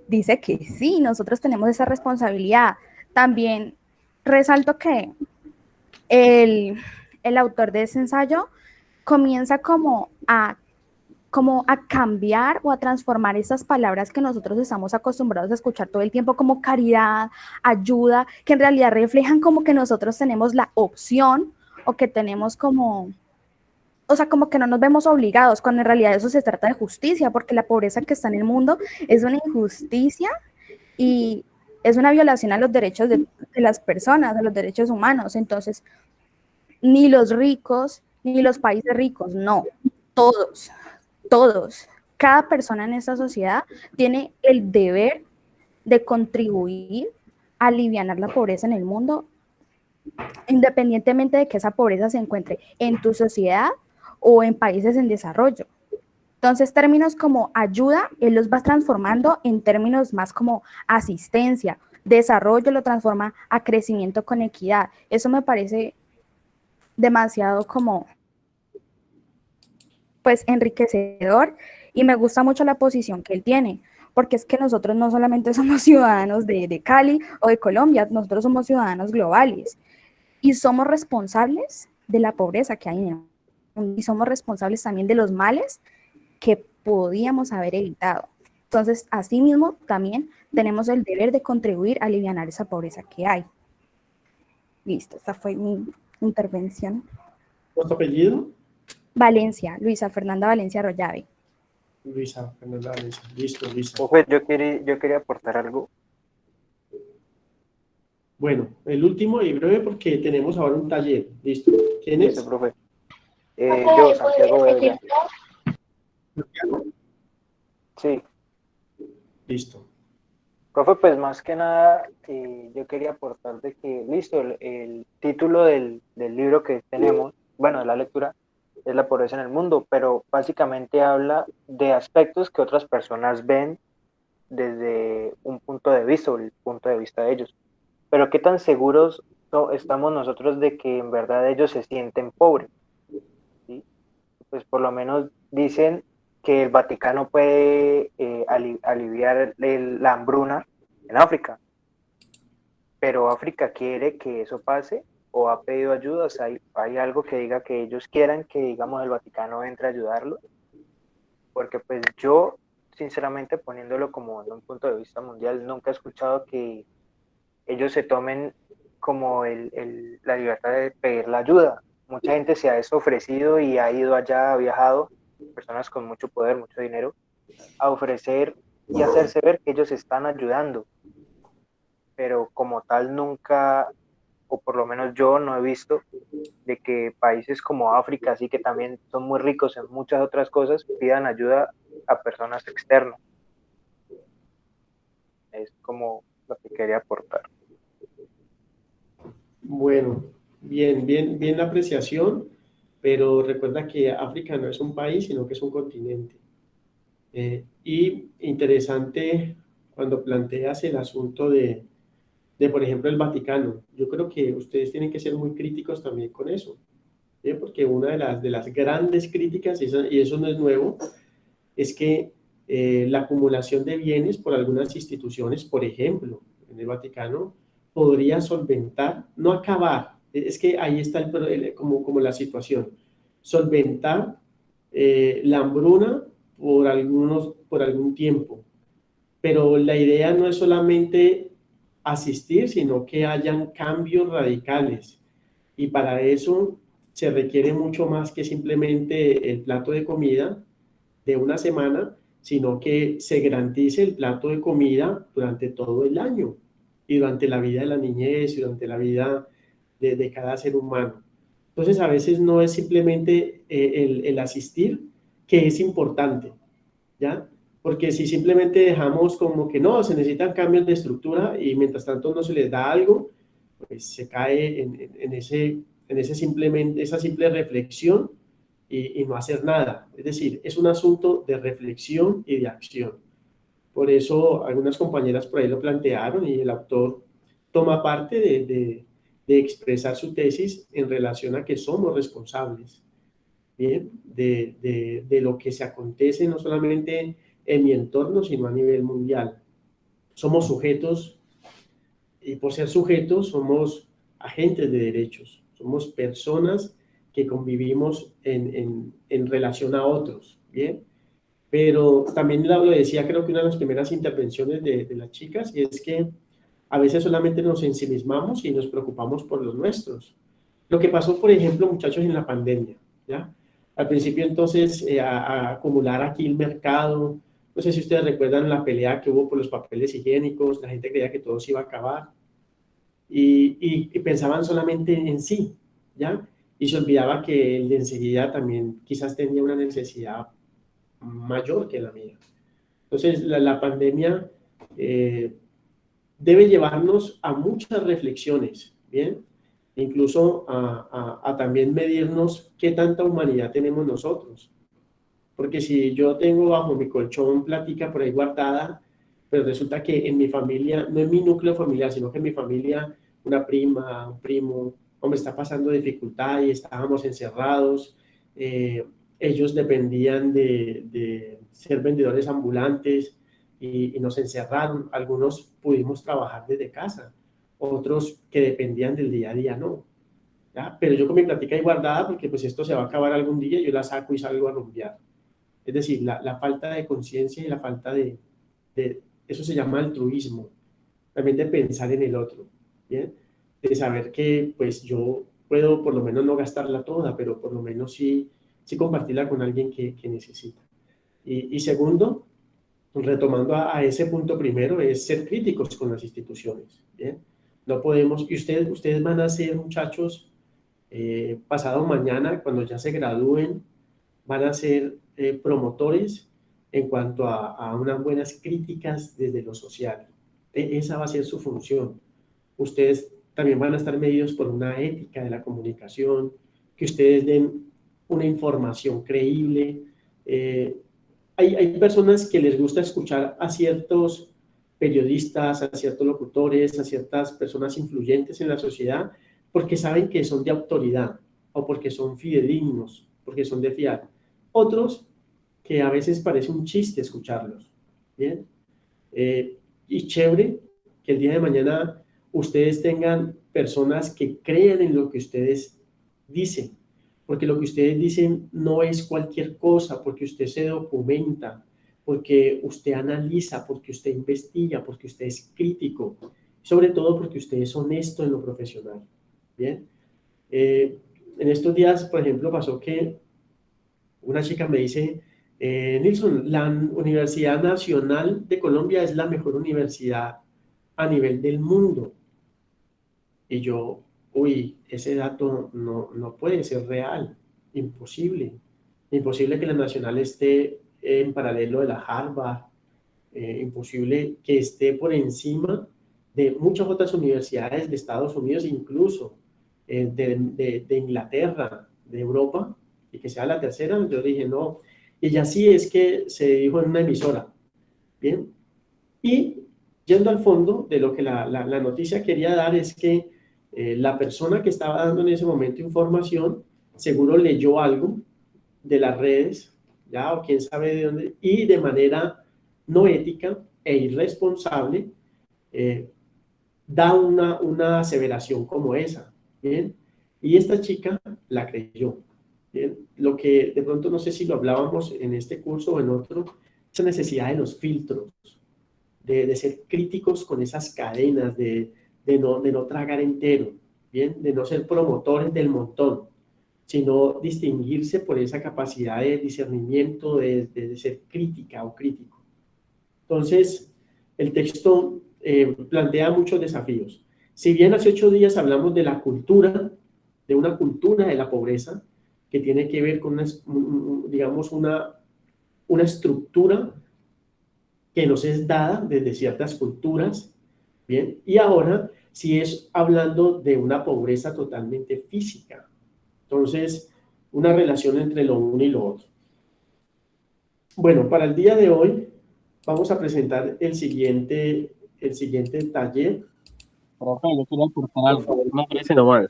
dice que sí, nosotros tenemos esa responsabilidad. También resalto que el autor de ese ensayo comienza como a cambiar o a transformar esas palabras que nosotros estamos acostumbrados a escuchar todo el tiempo como caridad, ayuda, que en realidad reflejan como que nosotros tenemos la opción o que tenemos como, o sea, como que no nos vemos obligados, cuando en realidad eso se trata de justicia, porque la pobreza que está en el mundo es una injusticia y es una violación a los derechos de las personas, a los derechos humanos. Entonces, ni los ricos, ni los países ricos, no, todos, cada persona en esta sociedad tiene el deber de contribuir a aliviar la pobreza en el mundo, independientemente de que esa pobreza se encuentre en tu sociedad o en países en desarrollo. Entonces, términos como ayuda, él los va transformando en términos más como asistencia, desarrollo lo transforma a crecimiento con equidad. Eso me parece demasiado como, pues, enriquecedor y me gusta mucho la posición que él tiene, porque es que nosotros no solamente somos ciudadanos de Cali o de Colombia, nosotros somos ciudadanos globales y somos responsables de la pobreza que hay en el mundo y somos responsables también de los males que podíamos haber evitado. Entonces, asimismo, también tenemos el deber de contribuir a aliviar esa pobreza que hay. Listo, esta fue mi intervención. ¿Cuál tu apellido? Valencia, Luisa Fernanda Valencia Rollave. Luisa Fernanda Valencia. Listo, Luisa. Profe, yo quería aportar algo. Bueno, el último y breve porque tenemos ahora un taller. Listo. ¿Quién es? Listo, profe. Yo, Santiago Bedoya. Sí. Listo. Profe, pues más que nada, yo quería aportar de que, listo, el título del libro que tenemos, bueno, de la lectura, es La pobreza en el mundo, pero básicamente habla de aspectos que otras personas ven desde un punto de vista, o el punto de vista de ellos. Pero qué tan seguros estamos nosotros de que en verdad ellos se sienten pobres, ¿sí? Pues por lo menos dicen que el Vaticano puede aliviar la hambruna en África, pero África quiere que eso pase o ha pedido ayuda. O sea, hay algo que diga que ellos quieran que, digamos, el Vaticano entre a ayudarlo, porque pues yo, sinceramente, poniéndolo como en un punto de vista mundial, nunca he escuchado que ellos se tomen como la libertad de pedir la ayuda. Mucha gente se ha ofrecido y ha ido allá, ha viajado, personas con mucho poder, mucho dinero, a ofrecer y hacerse ver que ellos están ayudando, pero como tal nunca, o por lo menos yo no he visto de que países como África, así que también son muy ricos en muchas otras cosas, pidan ayuda a personas externas. Es como lo que quería aportar. Bueno, bien la apreciación, pero recuerda que África no es un país, sino que es un continente. Y interesante cuando planteas el asunto de, por ejemplo, el Vaticano. Yo creo que ustedes tienen que ser muy críticos también con eso, ¿sí? Porque una de las grandes críticas, y eso no es nuevo, es que la acumulación de bienes por algunas instituciones, por ejemplo, en el Vaticano, podría solventar, no acabar, es que ahí está como la situación, solventar la hambruna por algún tiempo. Pero la idea no es solamente asistir, sino que hayan cambios radicales. Y para eso se requiere mucho más que simplemente el plato de comida de una semana, sino que se garantice el plato de comida durante todo el año y durante la vida de la niñez y durante la vida de cada ser humano. Entonces, a veces no es simplemente el asistir, que es importante, ¿ya? Porque si simplemente dejamos como que no, se necesitan cambios de estructura y mientras tanto no se les da algo, pues se cae en esa simple reflexión y no hacer nada. Es decir, es un asunto de reflexión y de acción. Por eso algunas compañeras por ahí lo plantearon y el autor toma parte de expresar su tesis en relación a que somos responsables, ¿bien? De lo que se acontece no solamente en mi entorno, sino a nivel mundial. Somos sujetos y por ser sujetos somos agentes de derechos, somos personas que convivimos en relación a otros, ¿bien? Pero también lo decía, creo que una de las primeras intervenciones de las chicas, y es que a veces solamente nos ensimismamos y nos preocupamos por los nuestros. Lo que pasó, por ejemplo, muchachos, en la pandemia, ¿ya? Al principio, entonces, a acumular aquí el mercado, no sé si ustedes recuerdan la pelea que hubo por los papeles higiénicos, la gente creía que todo se iba a acabar, y pensaban solamente en sí, ¿ya? Y se olvidaba que el de enseguida también quizás tenía una necesidad mayor que la mía. Entonces, la pandemia debe llevarnos a muchas reflexiones, ¿bien? Incluso a también medirnos qué tanta humanidad tenemos nosotros. Porque si yo tengo bajo mi colchón plática por ahí guardada, pero resulta que en mi familia, no en mi núcleo familiar, sino que en mi familia, una prima, un primo, me está pasando dificultad y estábamos encerrados, ellos dependían de ser vendedores ambulantes y nos encerraron. Algunos pudimos trabajar desde casa, otros que dependían del día a día no, ¿ya? Pero yo con mi plática ahí guardada, porque pues esto se va a acabar algún día, yo la saco y salgo a rumbear. Es decir, la falta de conciencia y la falta de, eso se llama altruismo, también de pensar en el otro, ¿bien? De saber que pues yo puedo por lo menos no gastarla toda, pero por lo menos sí compartirla con alguien que necesita. Y segundo, retomando a ese punto primero, es ser críticos con las instituciones, ¿bien? No podemos, y ustedes van a ser, muchachos, pasado mañana, cuando ya se gradúen, van a ser promotores en cuanto a unas buenas críticas desde lo social. Esa va a ser su función. Ustedes también van a estar medidos por una ética de la comunicación, que ustedes den una información creíble. Hay personas que les gusta escuchar a ciertos periodistas, a ciertos locutores, a ciertas personas influyentes en la sociedad, porque saben que son de autoridad o porque son fidedignos, porque son de fiar. Otros que a veces parece un chiste escucharlos, ¿bien? Y chévere que el día de mañana ustedes tengan personas que crean en lo que ustedes dicen, porque lo que ustedes dicen no es cualquier cosa, porque usted se documenta, porque usted analiza, porque usted investiga, porque usted es crítico, sobre todo porque usted es honesto en lo profesional, ¿bien? En estos días, por ejemplo, pasó que una chica me dice, Nilson, la Universidad Nacional de Colombia es la mejor universidad a nivel del mundo. Y yo, uy, ese dato no puede ser real, imposible. Imposible que la Nacional esté en paralelo de la Harvard, imposible que esté por encima de muchas otras universidades de Estados Unidos incluso. de Inglaterra, de Europa, y que sea la tercera, yo dije no. Y así es que se dijo en una emisora. Bien. Y yendo al fondo de lo que la noticia quería dar es que la persona que estaba dando en ese momento información seguro leyó algo de las redes, ya, o quién sabe de dónde, y de manera no ética e irresponsable da una aseveración como esa, ¿bien? Y esta chica la creyó, ¿bien? Lo que de pronto no sé si lo hablábamos en este curso o en otro, esa necesidad de los filtros, de ser críticos con esas cadenas, de no tragar entero, ¿bien? De no ser promotores del montón, sino distinguirse por esa capacidad de discernimiento, de ser crítica o crítico. Entonces, el texto plantea muchos desafíos. Si bien hace 8 días hablamos de la cultura, de una cultura de la pobreza, que tiene que ver con digamos, una estructura que nos es dada desde ciertas culturas, ¿bien? Y ahora, si es hablando de una pobreza totalmente física, entonces, una relación entre lo uno y lo otro. Bueno, para el día de hoy vamos a presentar el siguiente taller. Profe, yo quería aportar algo, no parece nomás.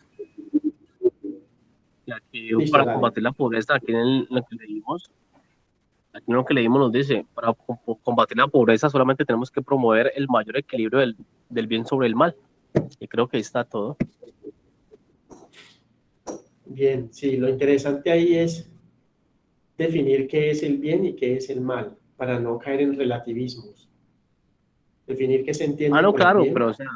Ya que Listo, para dale. combatir la pobreza, aquí en lo que leímos nos dice, para combatir la pobreza solamente tenemos que promover el mayor equilibrio del bien sobre el mal. Y creo que ahí está todo. Bien, sí, lo interesante ahí es definir qué es el bien y qué es el mal, para no caer en relativismos. Definir qué se entiende No, por claro, el bien, pero o sea,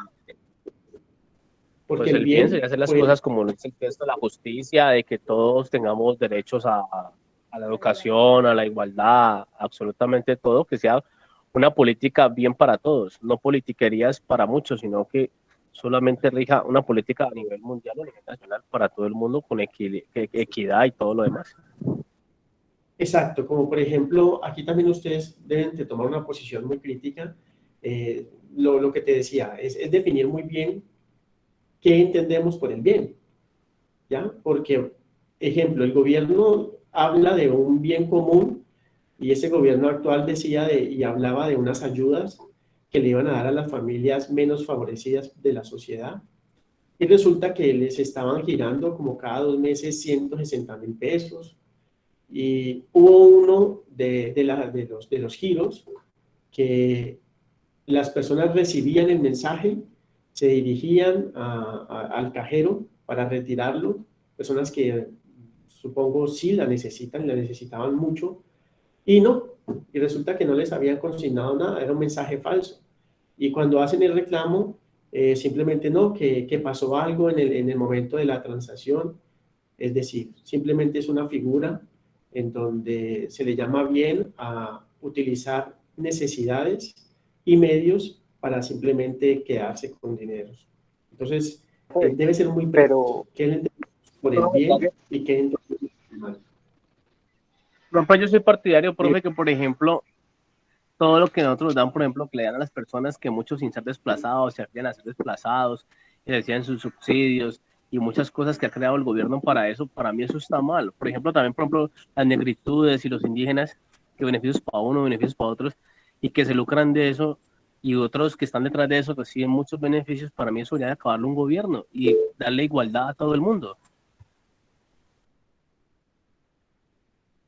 porque pues el el bien bien sería hacer las puede- cosas como lo dice el texto, la justicia, de que todos tengamos derechos a la educación, a la igualdad, absolutamente todo, que sea una política bien para todos, no politiquerías para muchos, sino que solamente rija una política a nivel mundial o a nivel nacional para todo el mundo con equidad y todo lo demás. Exacto, como por ejemplo, aquí también ustedes deben de tomar una posición muy crítica. Lo que te decía, es definir muy bien qué entendemos por el bien, ¿ya? Porque, ejemplo, el gobierno habla de un bien común y ese gobierno actual decía y hablaba de unas ayudas que le iban a dar a las familias menos favorecidas de la sociedad. Y resulta que les estaban girando como cada 2 meses 160.000 pesos. Y hubo uno de los giros que las personas recibían el mensaje, se dirigían al cajero para retirarlo, personas que supongo sí la necesitaban mucho, y resulta que no les habían consignado nada, era un mensaje falso. Y cuando hacen el reclamo, simplemente no, que pasó algo en el momento de la transacción, es decir, simplemente es una figura en donde se le llama bien a utilizar necesidades y medios para simplemente quedarse con dineros. Entonces, debe ser muy preciso qué entendemos por el bien y qué entendemos por el mal. Pero yo soy partidario, profe, que por ejemplo, todo lo que nosotros dan, por ejemplo, que le dan a las personas que muchos sin ser desplazados, se hacían a ser desplazados, y reciben sus subsidios y muchas cosas que ha creado el gobierno para eso, para mí eso está mal. Por ejemplo, también, por ejemplo, las negritudes y los indígenas, que beneficios para uno, beneficios para otros, y que se lucran de eso, y otros que están detrás de eso reciben muchos beneficios, para mí eso debería acabarlo un gobierno y darle igualdad a todo el mundo.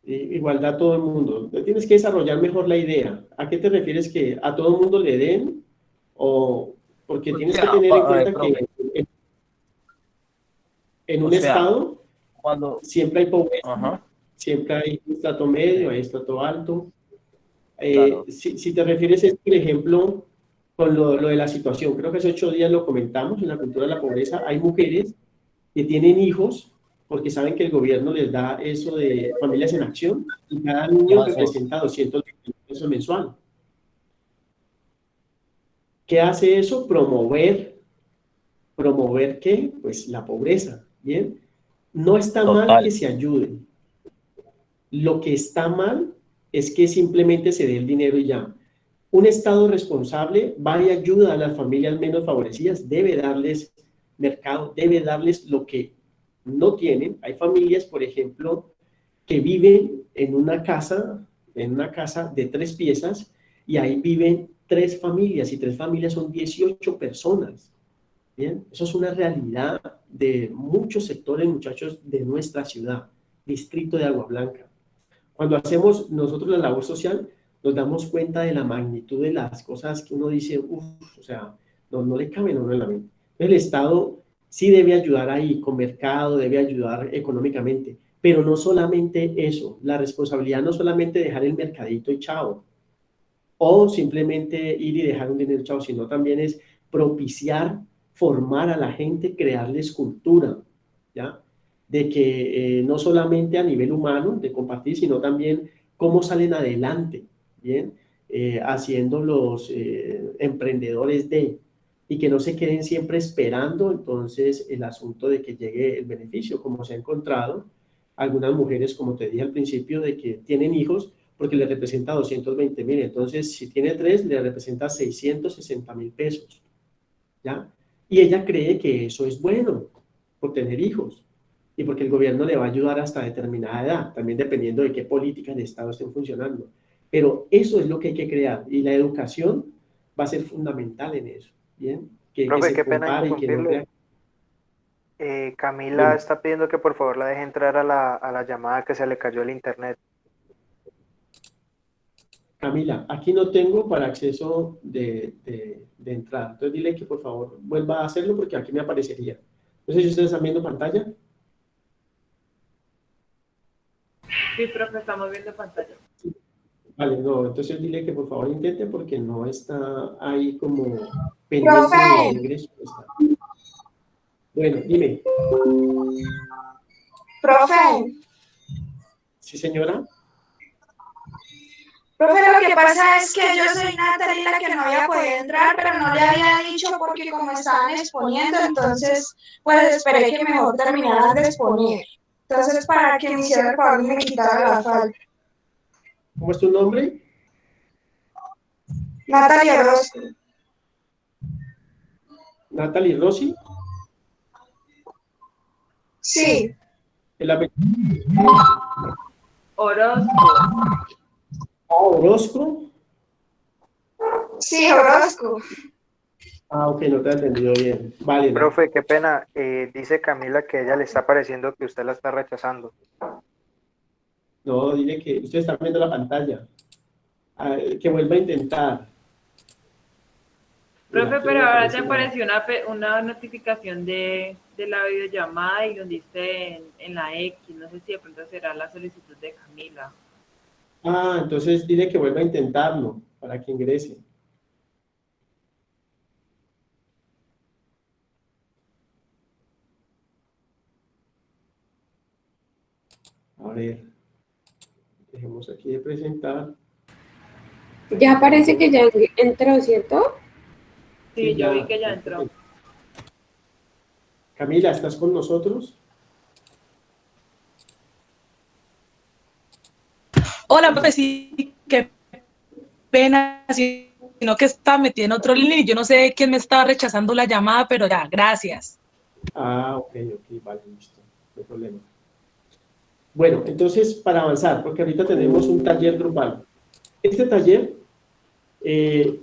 Igualdad a todo el mundo. Tienes que desarrollar mejor la idea. ¿A qué te refieres que a todo el mundo le den? O porque tienes que tener en cuenta que en un estado siempre hay pobreza, siempre hay estrato medio, hay estrato alto. Claro. Si te refieres, por ejemplo, con lo de la situación, creo que hace 8 días lo comentamos en la cultura de la pobreza, hay mujeres que tienen hijos porque saben que el gobierno les da eso de familias en acción y cada niño representa 220 pesos mensual. ¿Qué hace eso? ¿Promover qué? Pues la pobreza, ¿bien? No está mal que se ayuden. Lo que está mal es que simplemente se dé el dinero y ya. Un Estado responsable va y ayuda a las familias menos favorecidas, debe darles mercado debe darles lo que no tienen. Hay familias, por ejemplo, que viven en una casa de 3 piezas y ahí viven 3 familias y 3 familias son 18 personas. Bien, eso es una realidad de muchos sectores, muchachos, de nuestra ciudad, distrito de Agua Blanca. Cuando hacemos nosotros la labor social, nos damos cuenta de la magnitud de las cosas que uno dice, uff, o sea, no le caben a uno en la mente. El Estado sí debe ayudar ahí con mercado, debe ayudar económicamente, pero no solamente eso, la responsabilidad no solamente dejar el mercadito y chao, o simplemente ir y dejar un dinero chao, sino también es propiciar, formar a la gente, crearles cultura, ¿ya? De que no solamente a nivel humano, de compartir, sino también cómo salen adelante, ¿bien? Haciendo los emprendedores y que no se queden siempre esperando entonces el asunto de que llegue el beneficio, como se ha encontrado algunas mujeres, como te dije al principio, de que tienen hijos porque le representa 220,000, entonces si tiene 3, le representa 660,000 pesos, ¿ya? Y ella cree que eso es bueno, por tener hijos, y porque el gobierno le va a ayudar hasta determinada edad, también dependiendo de qué políticas de Estado estén funcionando. Pero eso es lo que hay que crear, y la educación va a ser fundamental en eso, ¿bien? Profe, se qué pena compare y que no interrumpirle. crea... Camila Dime. está pidiendo que por favor la deje entrar a la llamada, que se le cayó el internet. Camila, aquí no tengo para acceso de entrada. Entonces dile que por favor vuelva a hacerlo porque aquí me aparecería. No sé si ustedes están viendo pantalla. Sí, profe, estamos viendo pantalla. Vale, no, entonces dile que por favor intente porque no está ahí como pendiente ¡Profe! de ingreso. Bueno, dime. Profe, ¿Sí, señora? profe, lo que pasa es que yo soy Natalie, la que no había podido entrar, pero no le había dicho porque como estaban exponiendo, entonces pues esperé que mejor terminaran de exponer. Entonces, para que me hiciera el favor y me quitara la falta. ¿Cómo es tu nombre? Natalia Orozco. Natalie Rossi. Sí. El apellido. Orozco. ¿Orozco? Sí, Orozco. Ah, ok, no te he entendido bien. Vale. Profe, qué pena. Dice Camila que a ella le está pareciendo que usted la está rechazando. No, dile que ustedes están viendo la pantalla. Que vuelva a intentar. Profe, Mira, pero ahora te apareció una notificación de la videollamada y lo diste en la X. No sé si de pronto será la solicitud de Camila. Ah, entonces dile que vuelva a intentarlo para que ingrese. A ver, dejemos aquí de presentar. Ya parece que ya entró, ¿cierto? Sí, yo vi que ya entró. Camila, ¿estás con nosotros? Hola, profe, sí, qué pena, sino que estaba metida en otro línea y yo no sé quién me estaba rechazando la llamada, pero ya, gracias. Ah, ok, vale, listo, no hay problema. Bueno, entonces, para avanzar, porque ahorita tenemos un taller grupal. Este taller,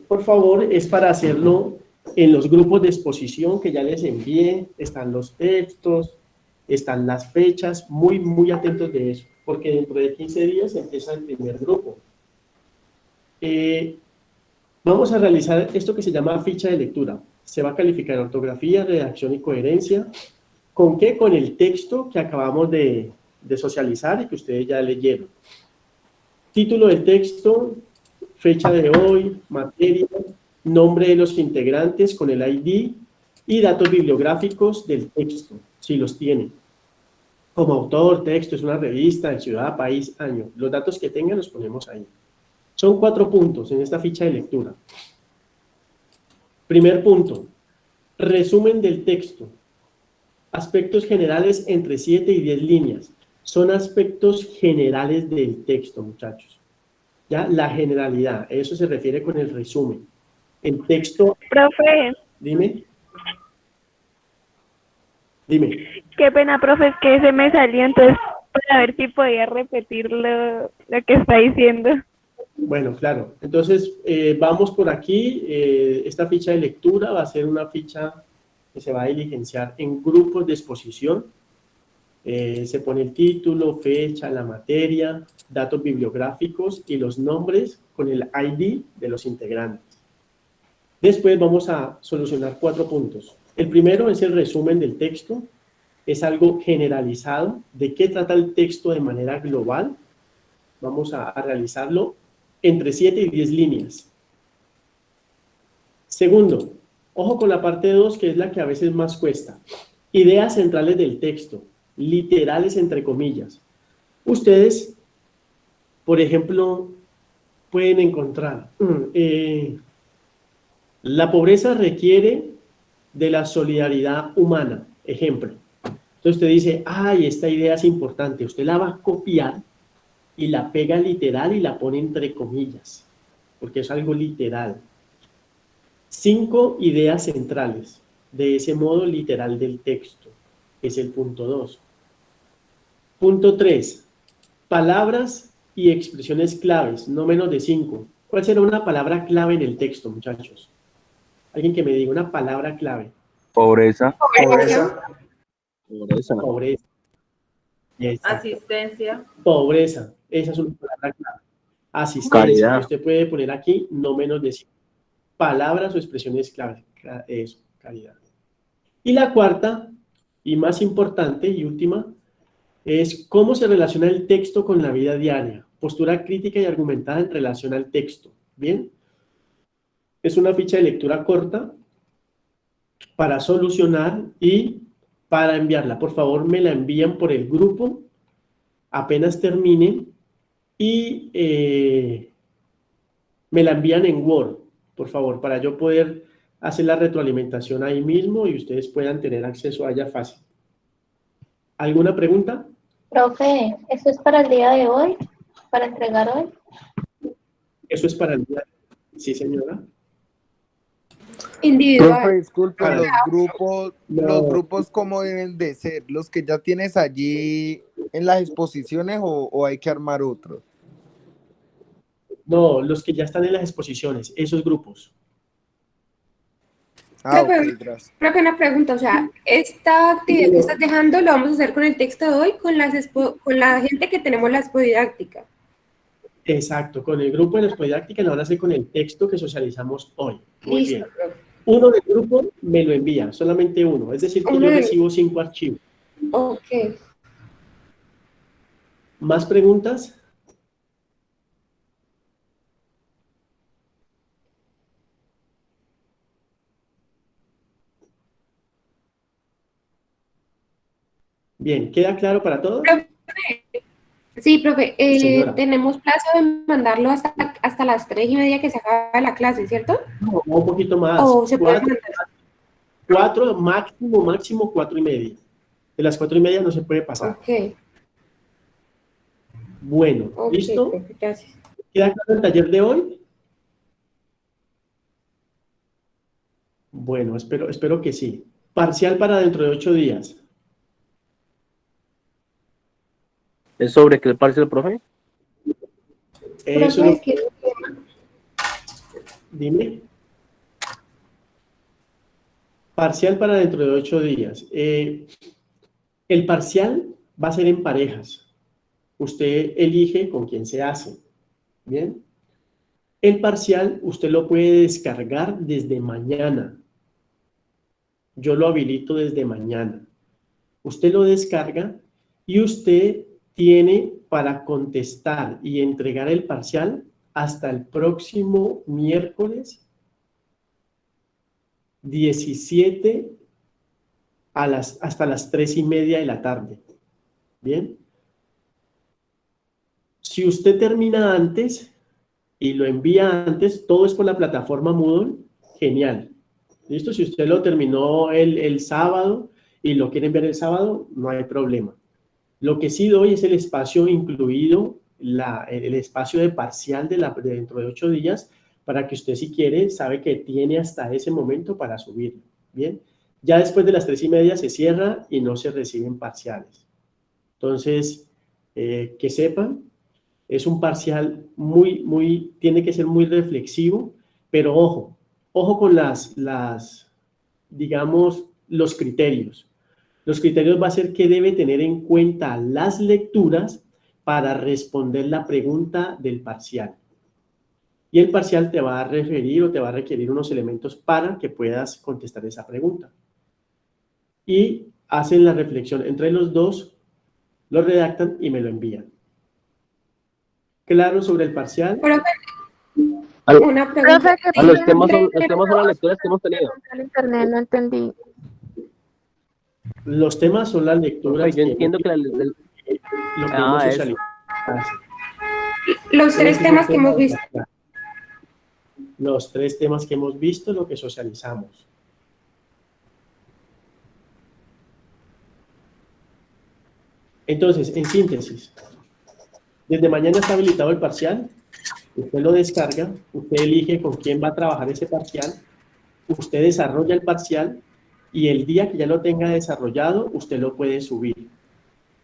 por favor, es para hacerlo en los grupos de exposición que ya les envié. Están los textos, están las fechas, muy atentos de eso, porque dentro de 15 días empieza el primer grupo. Vamos a realizar esto que se llama ficha de lectura. Se va a calificar ortografía, redacción y coherencia. ¿Con qué? Con el texto que acabamos de socializar y que ustedes ya leyeron. Título del texto, fecha de hoy, materia, nombre de los integrantes con el ID y datos bibliográficos del texto, si los tienen. Como autor, texto, es una revista, el ciudad, país, año. Los datos que tengan los ponemos ahí. Son 4 puntos en esta ficha de lectura. Primer punto, resumen del texto. Aspectos generales entre 7 y 10 líneas. Son aspectos generales del texto, muchachos. Ya, la generalidad, eso se refiere con el resumen. El texto... Profe. Dime. Dime. Qué pena, profe, es que se me salió, entonces para ver si podía repetir lo que está diciendo. Bueno, claro. Entonces, vamos por aquí. Esta ficha de lectura va a ser una ficha que se va a diligenciar en grupos de exposición. Se pone el título, fecha, la materia, datos bibliográficos y los nombres con el ID de los integrantes. Después vamos a solucionar 4 puntos. El primero es el resumen del texto. Es algo generalizado. ¿De qué trata el texto de manera global? Vamos a realizarlo entre 7 y 10 líneas. Segundo, ojo con la parte 2, que es la que a veces más cuesta. Ideas centrales del texto, literales entre comillas. Ustedes, por ejemplo, pueden encontrar la pobreza requiere de la solidaridad humana, ejemplo. Entonces usted dice, ay, esta idea es importante, usted la va a copiar y la pega literal y la pone entre comillas, porque es algo literal. 5 ideas centrales de ese modo literal del texto, que es el punto 2. Punto 3, palabras y expresiones claves, no menos de 5. ¿Cuál será una palabra clave en el texto, muchachos? Alguien que me diga una palabra clave. Pobreza. Pobreza. Pobreza. Pobreza. Exacto. Asistencia. Pobreza. Esa es una palabra clave. Asistencia. Caridad. Usted puede poner aquí no menos de 5. Palabras o expresiones clave. Eso, caridad. Y la cuarta, y más importante y última, es cómo se relaciona el texto con la vida diaria. Postura crítica y argumentada en relación al texto. ¿Bien? Es una ficha de lectura corta para solucionar y para enviarla. Por favor, me la envían por el grupo apenas termine y me la envían en Word, por favor, para yo poder hacer la retroalimentación ahí mismo y ustedes puedan tener acceso a ella fácil. ¿Alguna pregunta? Profe, ¿eso es para el día de hoy? ¿Para entregar hoy? Eso es para el día. Sí, señora. Individual. Profe, disculpe, Ah, los grupos ¿cómo deben de ser? ¿Los que ya tienes allí en las exposiciones o hay que armar otros? No, los que ya están en las exposiciones, esos grupos. Ah, Profe, ok, gracias. profe, una pregunta, o sea, esta actividad que estás dejando lo vamos a hacer con el texto de hoy, con la gente que tenemos la expodidáctica. Exacto, con el grupo de la expodidáctica lo van a hacer con el texto que socializamos hoy. Muy Listo, bien. profe. Uno del grupo me lo envía, solamente uno. Es decir, que yo recibo 5 archivos. Ok. ¿Más preguntas? Bien, ¿queda claro para todos? Sí, profe, Señora. tenemos plazo de mandarlo hasta las 3:30 que se acaba la clase, ¿cierto? No, un poquito más. O se puede 4, máximo 4:30. De las 4:30 no se puede pasar. Ok. Bueno, Ok, ¿listo? profe, gracias. ¿Queda claro el taller de hoy? Bueno, espero que sí. Parcial para dentro de 8 días. ¿Es sobre qué el parcial, profe? Eso es lo que... Dime. Parcial para dentro de 8 días. El parcial va a ser en parejas. Usted elige con quién se hace. ¿Bien? El parcial usted lo puede descargar desde mañana. Yo lo habilito desde mañana. Usted lo descarga y usted tiene para contestar y entregar el parcial hasta el próximo miércoles 17 hasta las 3:30 de la tarde. ¿Bien? Si usted termina antes y lo envía antes, todo es por la plataforma Moodle, genial. ¿Listo? Si usted lo terminó el sábado y lo quieren ver el sábado, no hay problema. Lo que sí doy es el espacio incluido, el espacio de parcial de dentro de 8 días, para que usted, si quiere, sabe que tiene hasta ese momento para subirlo. Bien, Ya después de las 3:30 se cierra y no se reciben parciales. Entonces, que sepan, es un parcial tiene que ser muy reflexivo, pero ojo con digamos, los criterios. Los criterios va a ser que debe tener en cuenta las lecturas para responder la pregunta del parcial. Y el parcial te va a referir o te va a requerir unos elementos para que puedas contestar esa pregunta. Y hacen la reflexión entre los dos, lo redactan y me lo envían. ¿Claro sobre el parcial? Una pregunta. Los temas son las lecturas que hemos tenido. El internet no entendí. Los temas son las lecturas. Yo entiendo que lo que hemos socializado. Los 3 temas que hemos visto. Los 3 temas que hemos visto, lo que socializamos. Entonces, en síntesis, desde mañana está habilitado el parcial, usted lo descarga, usted elige con quién va a trabajar ese parcial, usted desarrolla el parcial y el día que ya lo tenga desarrollado, usted lo puede subir.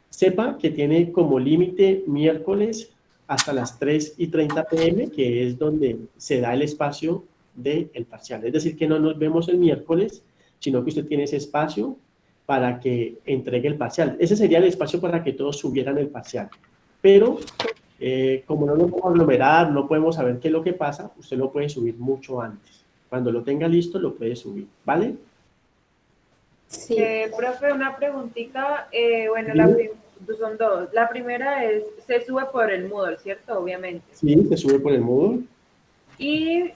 Sepa que tiene como límite miércoles hasta las 3:30 p.m., que es donde se da el espacio del parcial. Es decir, que no nos vemos el miércoles, sino que usted tiene ese espacio para que entregue el parcial. Ese sería el espacio para que todos subieran el parcial. Pero, como no nos vamos a aglomerar, no podemos saber qué es lo que pasa, usted lo puede subir mucho antes. Cuando lo tenga listo, lo puede subir, ¿vale? Sí. Profe, una preguntita. Bueno, son 2. La primera es, se sube por el Moodle, ¿cierto? Obviamente. Sí, se sube por el Moodle. Ay,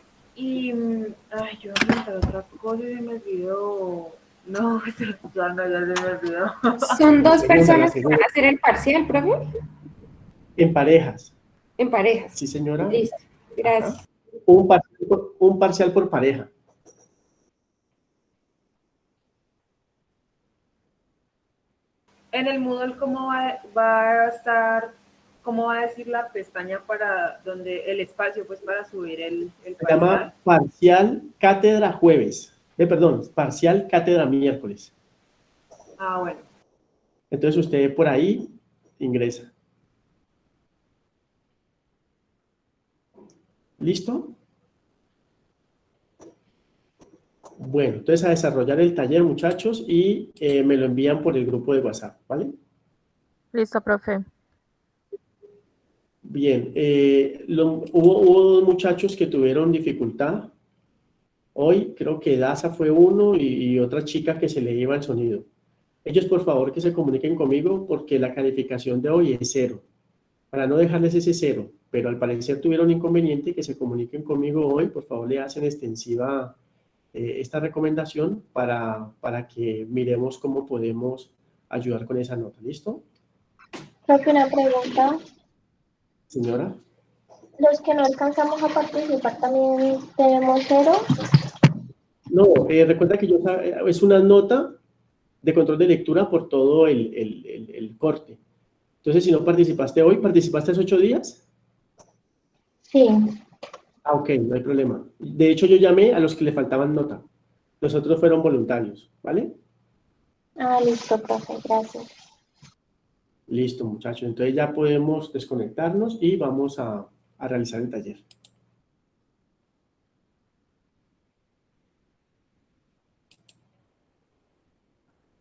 yo voy a preguntar otra cosa y se me olvidó. No, ya se me olvidó. Son 2 personas que van a hacer el parcial, profe. En parejas. En parejas. Sí, señora. Listo, gracias. Un parcial por pareja. En el Moodle, ¿cómo va a estar, cómo va a decir la pestaña para donde el espacio, pues, para subir el Se llama parcial cátedra jueves. Parcial cátedra miércoles. Ah, bueno. Entonces usted por ahí ingresa. ¿Listo? Bueno, entonces a desarrollar el taller, muchachos, y me lo envían por el grupo de WhatsApp, ¿vale? Listo, profe. Bien, hubo 2 muchachos que tuvieron dificultad. Hoy creo que Daza fue uno y otra chica que se le iba el sonido. Ellos, por favor, que se comuniquen conmigo porque la calificación de hoy es 0. Para no dejarles ese 0, pero al parecer tuvieron inconveniente, que se comuniquen conmigo hoy. Por favor, le hacen extensiva esta recomendación para que miremos cómo podemos ayudar con esa nota. ¿Listo? Profe, una pregunta. Señora. ¿Los que no alcanzamos a participar también tenemos 0? No, recuerda que es una nota de control de lectura por todo el corte. Entonces, si no participaste hoy, ¿participaste hace 8 días? Sí. Ah, ok, no hay problema. De hecho, yo llamé a los que le faltaban nota. Los otros fueron voluntarios, ¿vale? Ah, listo, profe, gracias. Listo, muchachos. Entonces ya podemos desconectarnos y vamos a realizar el taller.